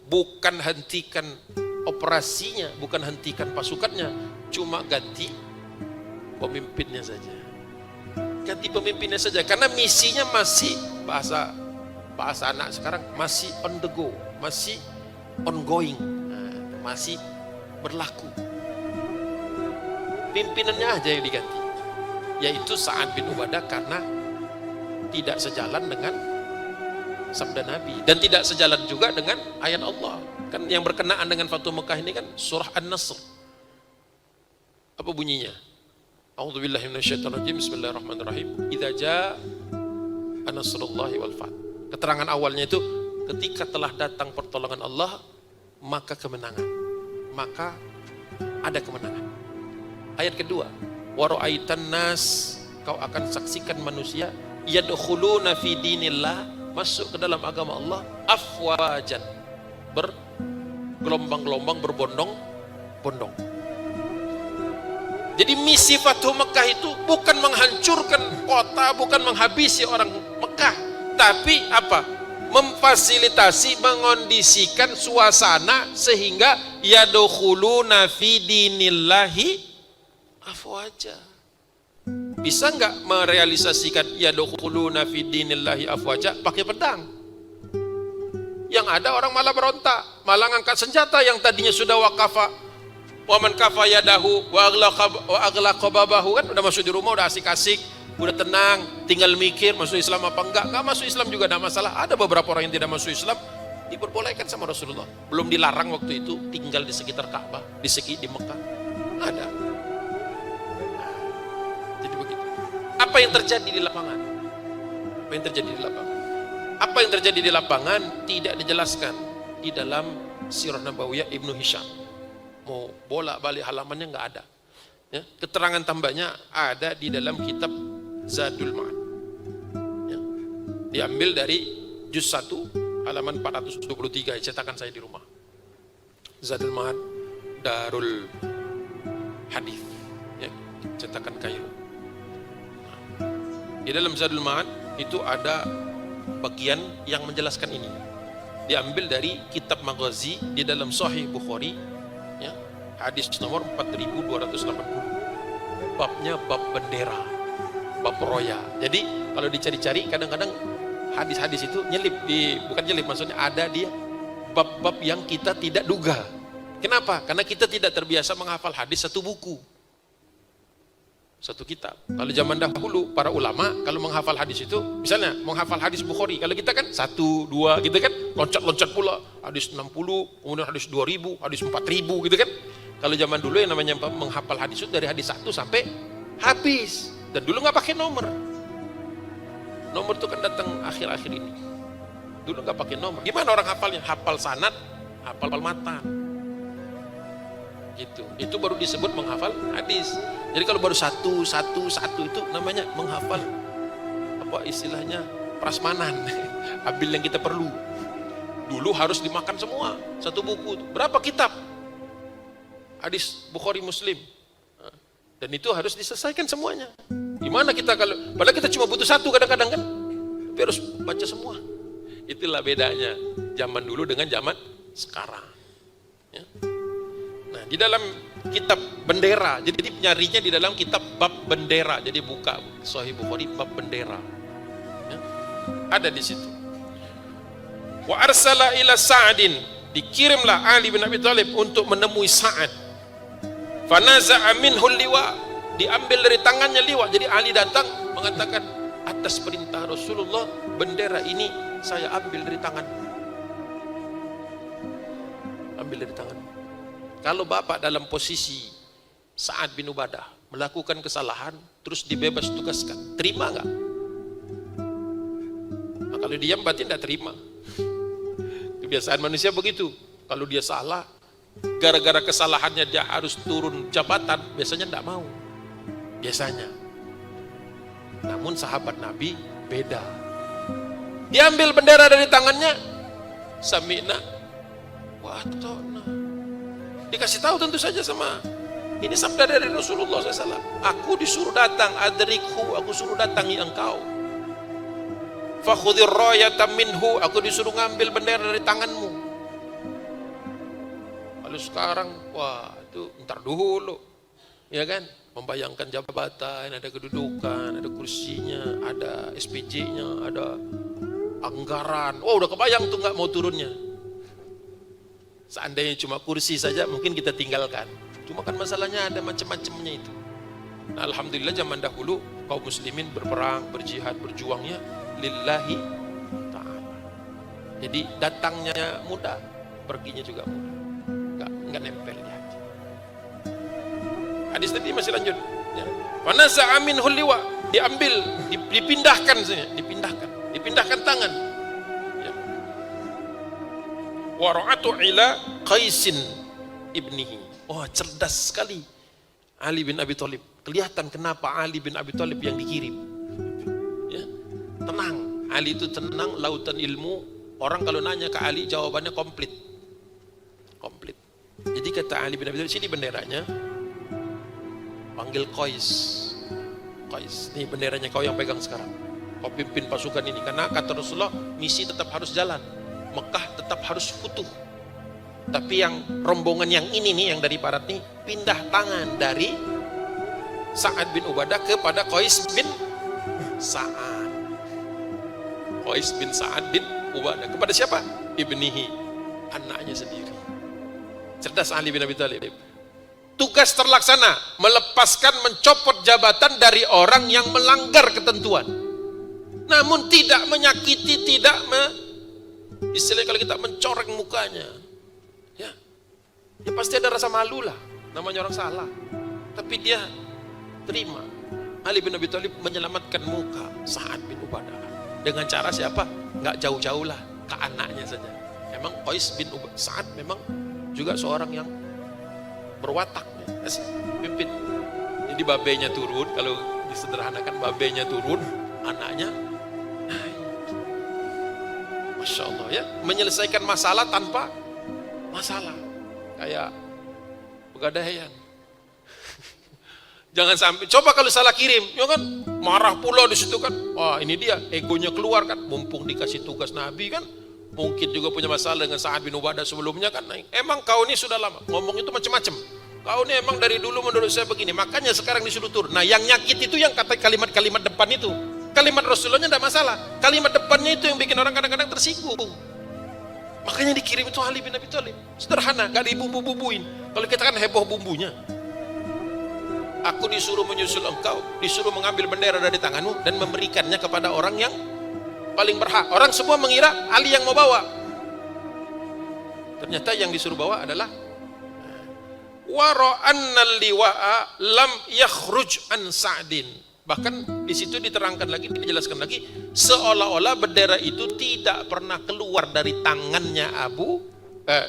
bukan hentikan operasinya, bukan hentikan pasukannya, cuma ganti pemimpinnya saja. Ganti pemimpinnya saja, karena misinya masih, bahasa anak sekarang, masih on the go, masih ongoing, masih berlaku. Pimpinannya aja yang diganti, yaitu Sa'ad bin Ubadah, karena tidak sejalan dengan sabda Nabi dan tidak sejalan juga dengan ayat Allah. Kan yang berkenaan dengan Fatu Mekah ini kan surah An-Nasr. Apa bunyinya? A'udzubillahi minasyaitonirrajim. Bismillahirrahmanirrahim. Idza jaa nasrullahi wal fath. Keterangan awalnya itu ketika telah datang pertolongan Allah, maka kemenangan. Maka ada kemenangan. Ayat kedua, wa ra'aitan nas, kau akan saksikan manusia yadkhuluna fi dinillah, masuk ke dalam agama Allah afwajan, bergelombang-gelombang, berbondong-bondong. Jadi misi Fatu Mekah itu bukan menghancurkan kota, bukan menghabisi orang Mekah, tapi apa? Memfasilitasi, mengondisikan suasana sehingga yadkhuluna fi dinillahi afwaja. Bisa enggak merealisasikan yadkhuluna fi dinillahi afwaja pakai pedang? Yang ada orang malah berontak, malah ngangkat senjata yang tadinya sudah waqafa wa man kafa yadahu wa aghlaqa babahu, kan udah masuk di rumah, udah asik-asik, udah tenang, tinggal mikir masuk Islam apa enggak. Enggak masuk Islam juga enggak masalah. Ada beberapa orang yang tidak masuk Islam diperbolehkan sama Rasulullah. Belum dilarang waktu itu tinggal di sekitar Ka'bah, di Mekah. Ada. Jadi begitu. Apa yang terjadi di lapangan? Apa yang terjadi di lapangan? Apa yang terjadi di lapangan tidak dijelaskan di dalam Sirah Nabawiyah Ibnu Hisham. Mau bolak-balik halamannya nggak ada. Ya, keterangan tambahnya ada di dalam kitab Zadul Ma'ad. Ya, diambil dari juz 1 halaman 423, cetakan saya di rumah. Zadul Ma'ad Darul Hadis, ya, cetakan Kairo. Nah, di dalam Zadul Ma'ad itu ada bagian yang menjelaskan ini. Diambil dari kitab Maghazi di dalam Sahih Bukhari, ya, hadis nomor 4280. Babnya bab bendera, bab roya. Jadi kalau dicari-cari kadang-kadang hadis-hadis itu nyelip bukan nyelip, maksudnya ada dia bab-bab yang kita tidak duga. Kenapa? Karena kita tidak terbiasa menghafal hadis satu buku, satu kitab. Kalau zaman dahulu para ulama kalau menghafal hadis itu, misalnya menghafal hadis Bukhari, kalau kita kan 1, 2 gitu kan, loncat-loncat pula hadis 60, kemudian hadis 2000, hadis 4000 gitu kan. Kalau zaman dulu yang namanya menghafal hadis itu dari hadis 1 sampai habis, dan dulu nggak pakai nomor. Nomor itu kan datang akhir-akhir ini. Dulu nggak pakai nomor. Gimana orang hafalnya? Hafal sanad, hafal matan. Gitu. Itu baru disebut menghafal hadis. Jadi kalau baru satu itu namanya menghafal, apa istilahnya, prasmanan. Ambil yang kita perlu. Dulu harus dimakan semua, satu buku. Berapa kitab? Hadis Bukhari Muslim. Dan itu harus diselesaikan semuanya. Gimana kita kalau, padahal kita cuma butuh satu kadang-kadang kan, tapi harus baca semua. Itulah bedanya zaman dulu dengan zaman sekarang. Ya. Nah, di dalam kitab bendera, jadi nyarinya di dalam kitab bab bendera. Jadi buka Sahih Bukhari bab bendera. Ya. Ada di situ. Wa arsala ila Sa'din, dikirimlah Ali bin Abi Thalib untuk menemui Sa'ad. Fanaza'a minhul liwa, diambil dari tangannya liwa. Jadi Ali datang mengatakan, atas perintah Rasulullah bendera ini saya ambil dari tangan. Ambil dari tangan. Kalau bapak dalam posisi Sa'ad bin Ubadah melakukan kesalahan terus dibebas tugaskan, terima enggak? Nah, kalau diam berarti tidak terima. Kebiasaan manusia begitu. Kalau dia salah, gara-gara kesalahannya dia harus turun jabatan, biasanya tidak mau. Biasanya. Namun sahabat Nabi beda. Diambil bendera dari tangannya, sami'na wa ata'na. Dikasih tahu tentu saja sama, ini sabda dari Rasulullah SAW. Aku disuruh datang, adrikhu, aku suruh datangi engkau. Fakhudhir rayata minhu, aku disuruh ngambil bendera dari tanganmu. Kalau sekarang, wah itu ntar dulu, ya kan? Membayangkan jabatan, ada kedudukan, ada kursinya, ada SPJ-nya, ada anggaran. Oh udah kebayang tuh nggak mau turunnya. Seandainya cuma kursi saja mungkin kita tinggalkan. Cuma kan masalahnya ada macam-macamnya itu. Nah, alhamdulillah zaman dahulu kaum muslimin berperang, berjihad, berjuangnya lillahi ta'ala. Jadi datangnya mudah, perginya juga mudah. Enggak nempel di hati. Hadis tadi masih lanjut. Ya. Fanaza'a minhul liwa, diambil, dipindahkan saja, dipindahkan tangan. Ya. Wa ra'atu ila Qaisin ibnihi. Oh, cerdas sekali Ali bin Abi Thalib. Kelihatan kenapa Ali bin Abi Thalib yang dikirim. Ya. Tenang, Ali itu tenang, lautan ilmu. Orang kalau nanya ke Ali jawabannya komplit. Jadi kata Ali bin Abi Thalib, sini benderanya, panggil Qais. Ini benderanya kau yang pegang sekarang. Kau pimpin pasukan ini. Karena kata Rasulullah, misi tetap harus jalan. Mekah tetap harus futuh. Tapi yang rombongan yang ini nih, yang dari barat nih, pindah tangan dari Sa'ad bin Ubadah kepada Qais bin Sa'ad. Qais bin Sa'ad bin Ubadah. Kepada siapa? Ibnihi, anaknya sendiri. Cerdas Ali bin Abi Thalib. Tugas terlaksana, melepaskan, mencopot jabatan dari orang yang melanggar ketentuan. Namun tidak menyakiti, tidak istilahnya kalau kita mencoreng mukanya. Ya pasti ada rasa malu lah, namanya orang salah. Tapi dia terima. Ali bin Abi Thalib menyelamatkan muka Sa'ad bin Ubadah. Dengan cara siapa? Nggak jauh-jauh lah, ke anaknya saja. Memang Qais bin Sa'ad memang juga seorang yang berwatak, pimpin. Jadi babenya turun, kalau disederhanakan babenya turun, anaknya naik. Masya Allah ya, menyelesaikan masalah tanpa masalah, kayak pegadaian. Jangan sampai, coba kalau salah kirim, ya kan, marah pula di situ kan. Wah ini dia, egonya keluar kan, mumpung dikasih tugas Nabi kan, mungkin juga punya masalah dengan Sa'ad bin Ubadah sebelumnya kan. Emang kau ini sudah lama, ngomong itu macam-macam. Kau ini emang dari dulu menurut saya begini, makanya sekarang disuruh turun. Nah yang nyakit itu yang kata kalimat-kalimat depan itu. Kalimat Rasulullahnya tidak masalah, kalimat depannya itu yang bikin orang kadang-kadang tersinggung. Makanya dikirim itu Ali bin Abi Thalib. Sederhana, gak dibumbu-bumbuin. Kalau kita kan heboh bumbunya. Aku disuruh menyusul engkau, disuruh mengambil bendera dari tanganmu dan memberikannya kepada orang yang paling berhak. Orang semua mengira Ali yang mau bawa. Ternyata yang disuruh bawa adalah wara'annal liwa'a lam yakhruj an Sa'din. Bahkan di situ diterangkan lagi, dijelaskan lagi, seolah-olah bendera itu tidak pernah keluar dari tangannya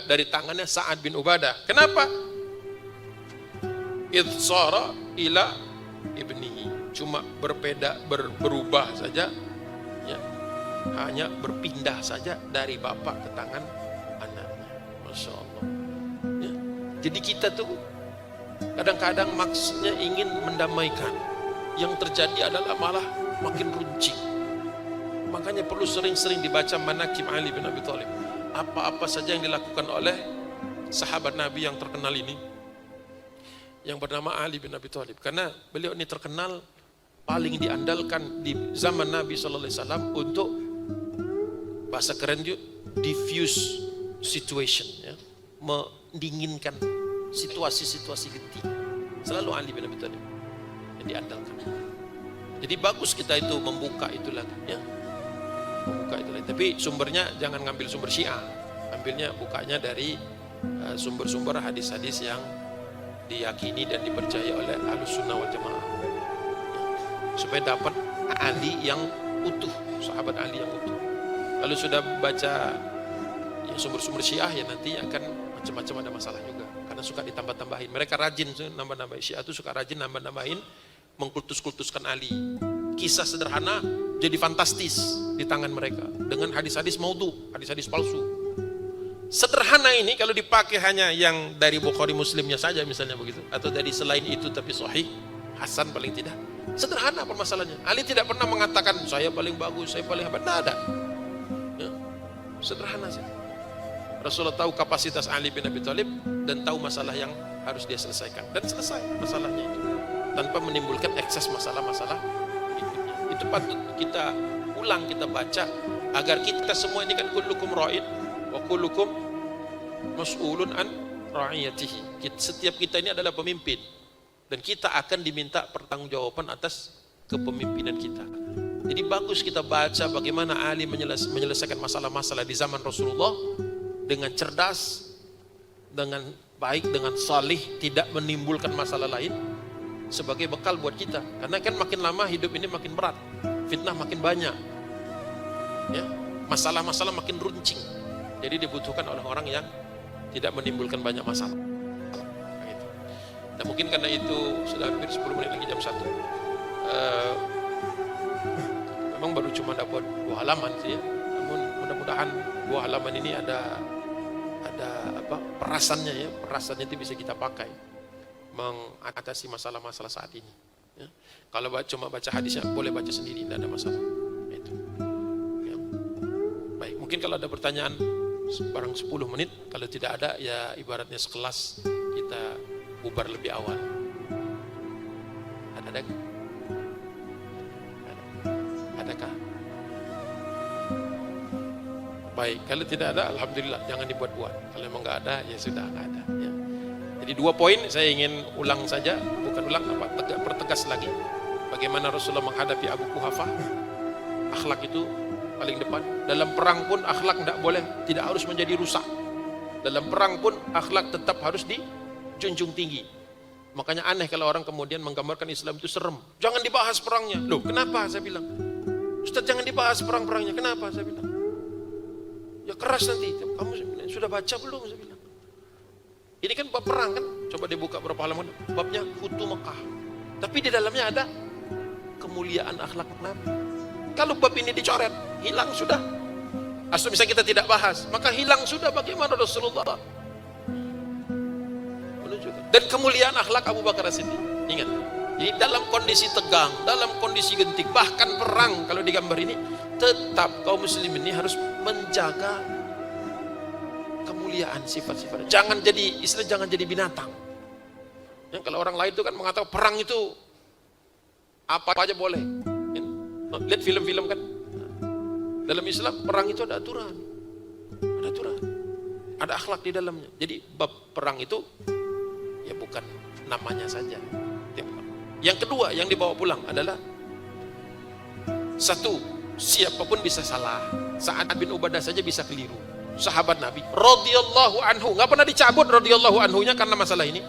dari tangannya Sa'ad bin Ubadah. Kenapa? Idzara ila ibnihi, cuma berubah saja ya, hanya berpindah saja dari bapak ke tangan anaknya. Masya Allah ya. Jadi kita tuh kadang-kadang maksudnya ingin mendamaikan, yang terjadi adalah malah makin runcing. Makanya perlu sering-sering dibaca manaqib Ali bin Abi Thalib, apa-apa saja yang dilakukan oleh sahabat Nabi yang terkenal ini, yang bernama Ali bin Abi Thalib, karena beliau ini terkenal paling diandalkan di zaman Nabi SAW untuk, bahasa keren itu, diffuse situation ya, mendinginkan situasi-situasi genting. Selalu Ali bin Abi Thalib yang diandalkan. Jadi bagus kita itu membuka itu lagi ya, membuka itu lagi. Tapi sumbernya jangan ngambil sumber Syiah, ambilnya bukanya dari sumber-sumber hadis-hadis yang diyakini dan dipercaya oleh Ahlussunnah wal Jamaah ya, supaya dapat Ali yang utuh, sahabat Ali yang utuh. Kalau sudah baca ya, sumber-sumber Syiah ya nanti akan macam-macam, ada masalah juga karena suka ditambah-tambahin. Mereka rajin nambah-nambahin, Syiah itu suka rajin nambah-nambahin, mengkultus-kultuskan Ali. Kisah sederhana jadi fantastis di tangan mereka dengan hadis-hadis maudhu, hadis-hadis palsu. Sederhana ini kalau dipakai hanya yang dari Bukhari Muslimnya saja misalnya begitu, atau dari selain itu tapi sahih, hasan paling tidak, sederhana permasalahannya. Ali tidak pernah mengatakan saya paling bagus, saya paling hebat, tidak ada ya, sederhana saja. Rasulullah tahu kapasitas Ali bin Abi Thalib dan tahu masalah yang harus dia selesaikan, dan selesai masalahnya itu tanpa menimbulkan ekses masalah-masalah hidupnya. Itu patut kita ulang, kita baca agar kita semua ini kan kullukum ra'in wa kullukum mas'ulun an ra'iyatihi. Setiap kita ini adalah pemimpin dan kita akan diminta pertanggungjawaban atas kepemimpinan kita. Jadi bagus kita baca bagaimana Ali menyelesaikan masalah-masalah di zaman Rasulullah dengan cerdas, dengan baik, dengan salih, tidak menimbulkan masalah lain, sebagai bekal buat kita. Karena kan makin lama hidup ini makin berat, fitnah makin banyak ya, masalah-masalah makin runcing. Jadi dibutuhkan oleh orang yang tidak menimbulkan banyak masalah. Gitu. Dan mungkin karena itu sudah hampir 10 menit lagi jam 1. Memang baru cuma dapat 2 halaman sih ya. Namun mudah-mudahan 2 halaman ini ada apa perasannya ya. Perasannya itu bisa kita pakai mengatasi masalah-masalah saat ini. Ya. Kalau cuma baca hadisnya boleh baca sendiri, tidak ada masalah. Itu. Ya. Baik, mungkin kalau ada pertanyaan barang 10 menit, kalau tidak ada ya ibaratnya sekelas kita bubar lebih awal. Ada? Adakah? Baik, kalau tidak ada alhamdulillah, jangan dibuat-buat. Kalau memang nggak ada ya sudah nggak ada ya. Jadi 2 poin saya ingin ulang saja, bukan ulang apa, pertegas lagi. Bagaimana Rasulullah menghadapi Abu Quhafah. Akhlak itu paling depan. Dalam perang pun akhlak tidak harus menjadi rusak. Dalam perang pun akhlak tetap harus dijunjung tinggi. Makanya aneh kalau orang kemudian menggambarkan Islam itu serem. Jangan dibahas perangnya. Loh, kenapa saya bilang? Ustaz, Ustaz jangan dibahas perang-perangnya. Kenapa? Saya bilang. Ya keras nanti. Kamu sudah baca belum? Saya bilang. Ini kan bab perang kan. Coba dibuka berapa halaman. Babnya Futu Mekah. Tapi di dalamnya ada kemuliaan akhlak Nabi. Kalau bab ini dicoret, hilang sudah. Asal misalnya kita tidak bahas, maka hilang sudah bagaimana Rasulullah menunjukkan. Dan kemuliaan akhlak Abu Bakar As-Siddiq. Ingat, jadi dalam kondisi tegang, dalam kondisi genting, bahkan perang kalau digambar ini, tetap kaum muslim ini harus menjaga kemuliaan sifat-sifatnya. Jangan jadi binatang. Yang kalau orang lain itu kan mengatakan perang itu apa aja boleh. Lihat film-film kan. Dalam Islam perang itu ada aturan. Ada aturan. Ada akhlak di dalamnya. Jadi bab perang itu ya bukan namanya saja. Yang kedua yang dibawa pulang adalah satu, siapapun bisa salah. Sa'ad bin Ubadah saja bisa keliru. Sahabat Nabi radhiyallahu anhu, enggak pernah dicabut radhiyallahu anhunya karena masalah ini.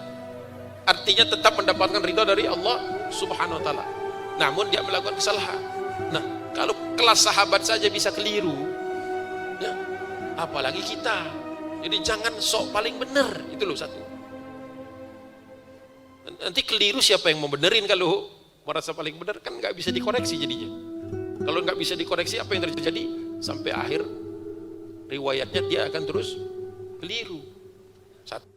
Artinya tetap mendapatkan ridha dari Allah Subhanahu wa taala. Namun dia melakukan kesalahan. Nah, kalau kelas sahabat saja bisa keliru, ya, apalagi kita. Jadi jangan sok paling benar, itu loh satu. Nanti keliru siapa yang mau benerin kalau merasa paling benar, kan nggak bisa dikoreksi jadinya. Kalau nggak bisa dikoreksi, apa yang terjadi? Sampai akhir riwayatnya dia akan terus keliru. Satu.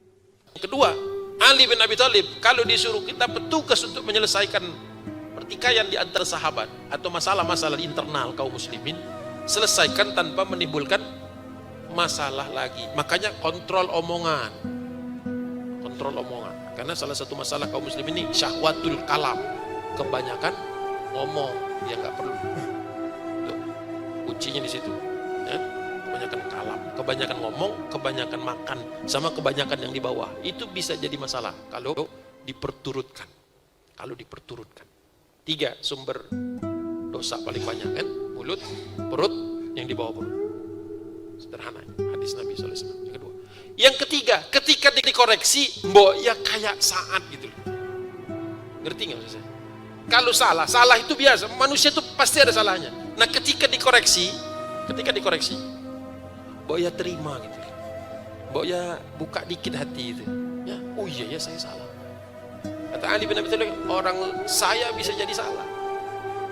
Yang kedua, Ali bin Abi Thalib kalau disuruh kita petugas untuk menyelesaikan pertikaian di antara sahabat atau masalah-masalah internal kaum muslimin, selesaikan tanpa menimbulkan masalah lagi. Makanya kontrol omongan. Kontrol omongan. Karena salah satu masalah kaum muslimin ini syahwatul kalam. Kebanyakan ngomong yang nggak perlu. Tuh, kuncinya di situ. Ya? Kebanyakan kalam, kebanyakan ngomong, kebanyakan makan, sama kebanyakan yang di bawah. Itu bisa jadi masalah kalau diperturutkan. Kalau diperturutkan. 3 sumber dosa paling banyak kan, mulut, perut, yang di bawah perut. Sederhana hadis Nabi SAW. Yang kedua, yang ketiga, ketika dikoreksi, mbok ya kayak Sa'ad gitu loh. Ngerti nggak maksud saya? Kalau salah itu biasa, manusia itu pasti ada salahnya. Nah ketika dikoreksi, mbok ya terima gitu. Mbok ya buka dikit hati itu. Ya, oh iya ya saya salah. Kata Ali bin Abi Thalib, orang saya bisa jadi salah.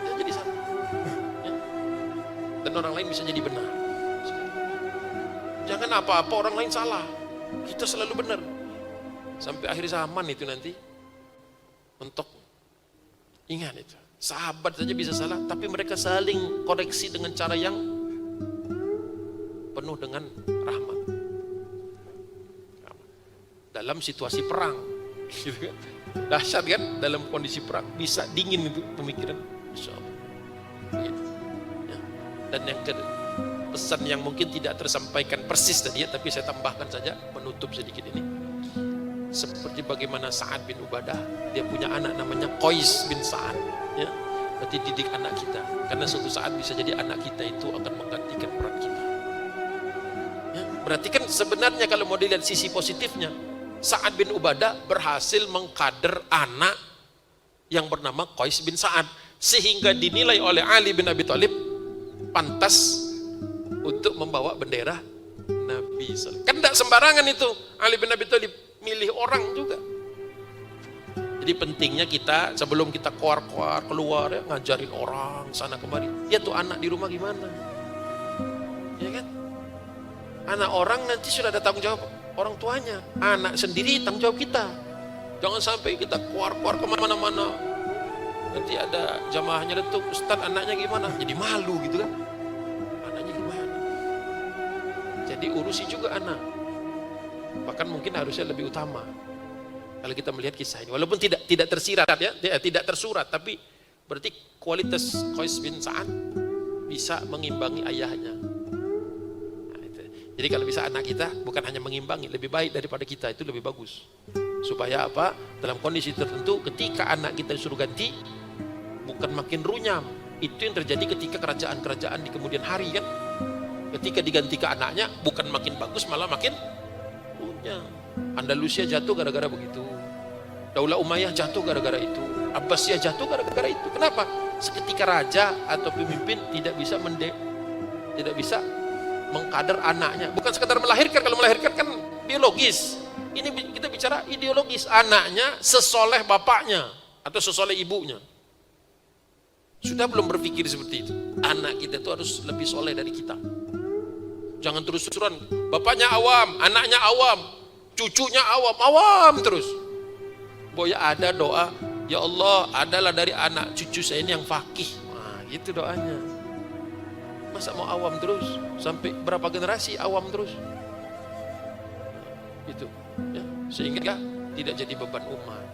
Bisa jadi salah. Ya. Dan orang lain bisa jadi benar. Jangan apa-apa orang lain salah. Kita selalu benar. Sampai akhir zaman itu nanti. Untuk ingat itu. Sahabat saja bisa salah, tapi mereka saling koreksi dengan cara yang penuh dengan rahmat. Dalam situasi perang. Gitu kan. Dahsyat kan dalam kondisi perang, bisa dingin itu pemikiran, Masya Allah. Gitu. Ya. Dan yang pesan yang mungkin tidak tersampaikan persis tadi ya, tapi saya tambahkan saja menutup sedikit ini. Seperti bagaimana Sa'ad bin Ubadah, dia punya anak namanya Qais bin Sa'ad. Ya. Berarti didik anak kita, karena suatu saat bisa jadi anak kita itu akan menggantikan peran kita. Ya. Berarti kan sebenarnya kalau mau dilihat sisi positifnya, Sa'ad bin Ubadah berhasil mengkader anak yang bernama Qais bin Sa'ad, sehingga dinilai oleh Ali bin Abi Thalib pantas untuk membawa bendera Nabi SAW. Kan tidak sembarangan itu Ali bin Abi Thalib, milih orang juga. Jadi pentingnya kita sebelum kita keluar ya, ngajarin orang sana kemari. Dia tuh anak di rumah gimana, ya kan? Anak orang nanti sudah ada tanggung jawab orang tuanya, anak sendiri tanggung jawab kita. Jangan sampai kita keluar kemana-mana, nanti ada jamaahnya letuk, Ustaz anaknya gimana? Jadi malu gitu kan? Anaknya gimana? Jadi urusi juga anak. Bahkan mungkin harusnya lebih utama kalau kita melihat kisah ini. Walaupun tidak tersirat ya, tidak tersurat, tapi berarti kualitas Qais bin Sa'ad bisa mengimbangi ayahnya. Jadi kalau bisa anak kita bukan hanya mengimbangi, lebih baik daripada kita, itu lebih bagus. Supaya apa? Dalam kondisi tertentu ketika anak kita disuruh ganti, bukan makin runyam. Itu yang terjadi ketika kerajaan-kerajaan di kemudian hari kan. Ketika diganti ke anaknya, bukan makin bagus, malah makin runyam. Andalusia jatuh gara-gara begitu. Daulah Umayyah jatuh gara-gara itu. Abbasiyah jatuh gara-gara itu. Kenapa? Seketika raja atau pemimpin tidak bisa mengkader anaknya. Bukan sekadar melahirkan, kalau melahirkan kan biologis. Ini kita bicara ideologis, anaknya sesoleh bapaknya atau sesoleh ibunya. Sudah belum berpikir seperti itu? Anak kita itu harus lebih soleh dari kita. Jangan terus-terusan, bapaknya awam, anaknya awam, cucunya awam terus. Boya ada doa, ya Allah, adalah dari anak cucu saya ini yang fakih. Nah, gitu doanya. Masa mau awam terus? Sampai berapa generasi awam terus? Itu, ya. Sehingga tidak jadi beban umat.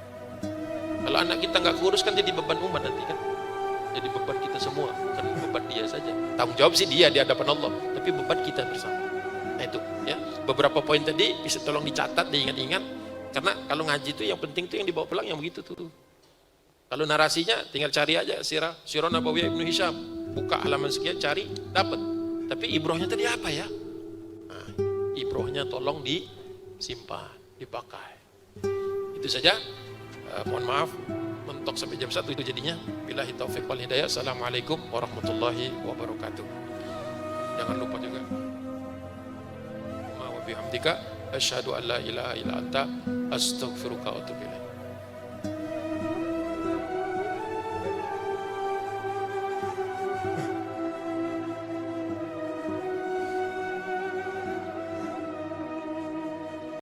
Kalau anak kita nggak kurus kan jadi beban umat nanti kan. Jadi beban kita semua, bukan beban dia saja. Tanggung jawab sih dia di hadapan Allah, tapi beban kita bersama. Nah itu, ya. Beberapa poin tadi bisa tolong dicatat, diingat-ingat. Karena kalau ngaji itu yang penting tuh yang dibawa pulang yang begitu tuh. Kalau narasinya tinggal cari aja Sirah Nabawiyah Ibnu Hisham. Buka halaman sekian, cari, dapat. Tapi ibrohnya tadi apa ya? Nah, ibrohnya tolong disimpan, dipakai. Itu saja. Mohon maaf, mentok sampai jam 1 itu jadinya. Billahi taufiq wal hidayah. Assalamualaikum warahmatullahi wabarakatuh. Jangan lupa juga. Ma wa bihamdika asyhadu an la ilaha illa anta astaghfiruka wa atubu ilaik.